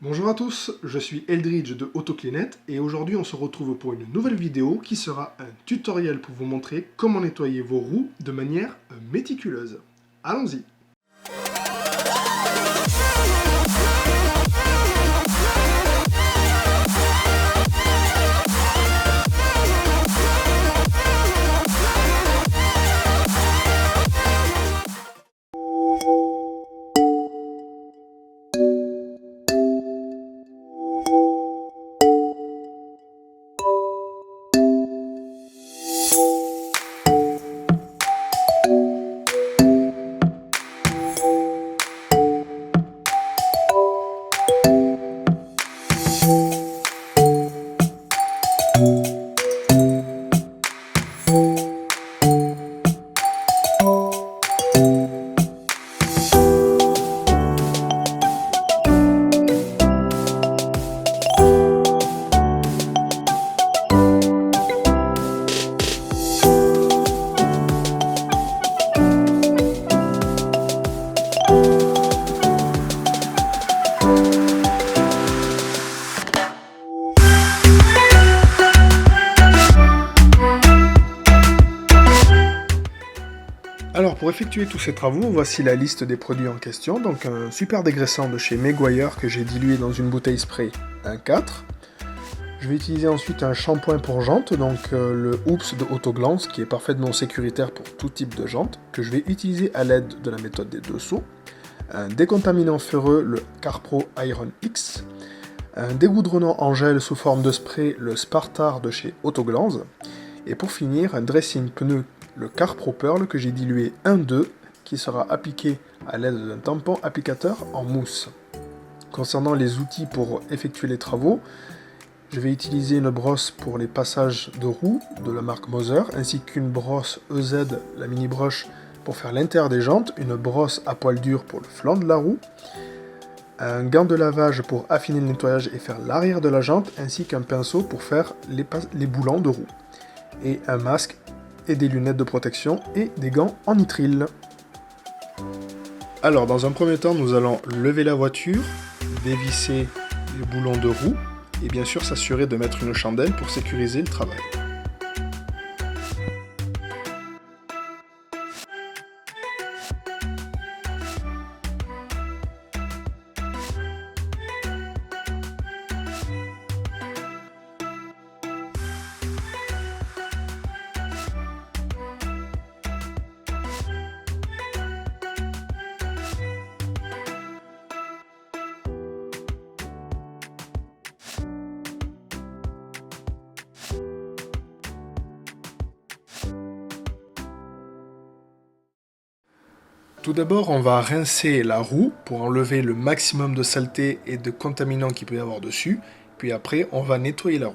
Bonjour à tous, je suis Eldridge de AutoCleanet et aujourd'hui on se retrouve pour une nouvelle vidéo qui sera un tutoriel pour vous montrer comment nettoyer vos roues de manière méticuleuse. Allons-y! Alors pour effectuer tous ces travaux, voici la liste des produits en question. Donc un super dégraissant de chez Meguiar que j'ai dilué dans une bouteille spray 1,4. Je vais utiliser ensuite un shampoing pour jantes, donc le Oops de Autoglance qui est parfaitement sécuritaire pour tout type de jantes, que je vais utiliser à l'aide de la méthode des 2 seaux. Un décontaminant ferreux, le Carpro Iron X. Un dégoudronnant en gel sous forme de spray, le Spartar de chez Autoglance. Et pour finir, un dressing pneu, le Carpro Pearl que j'ai dilué 1,2 qui sera appliqué à l'aide d'un tampon applicateur en mousse. Concernant les outils pour effectuer les travaux, je vais utiliser une brosse pour les passages de roues de la marque Moser, ainsi qu'une brosse EZ, la mini broche pour faire l'intérieur des jantes, une brosse à poil dur pour le flanc de la roue, un gant de lavage pour affiner le nettoyage et faire l'arrière de la jante, ainsi qu'un pinceau pour faire les boulons de roue, et un masque et des lunettes de protection et des gants en nitrile. Alors dans un premier temps, nous allons lever la voiture, dévisser les boulons de roue et bien sûr s'assurer de mettre une chandelle pour sécuriser le travail. Tout d'abord, on va rincer la roue pour enlever le maximum de saleté et de contaminants qu'il peut y avoir dessus. Puis après, on va nettoyer la roue.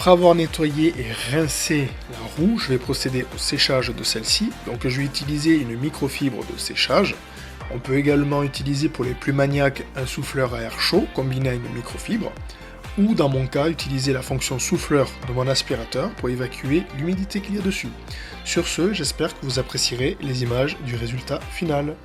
Après avoir nettoyé et rincé la roue, je vais procéder au séchage de celle-ci. Donc je vais utiliser une microfibre de séchage. On peut également utiliser pour les plus maniaques un souffleur à air chaud combiné à une microfibre. Ou dans mon cas, utiliser la fonction souffleur de mon aspirateur pour évacuer l'humidité qu'il y a dessus. Sur ce, j'espère que vous apprécierez les images du résultat final.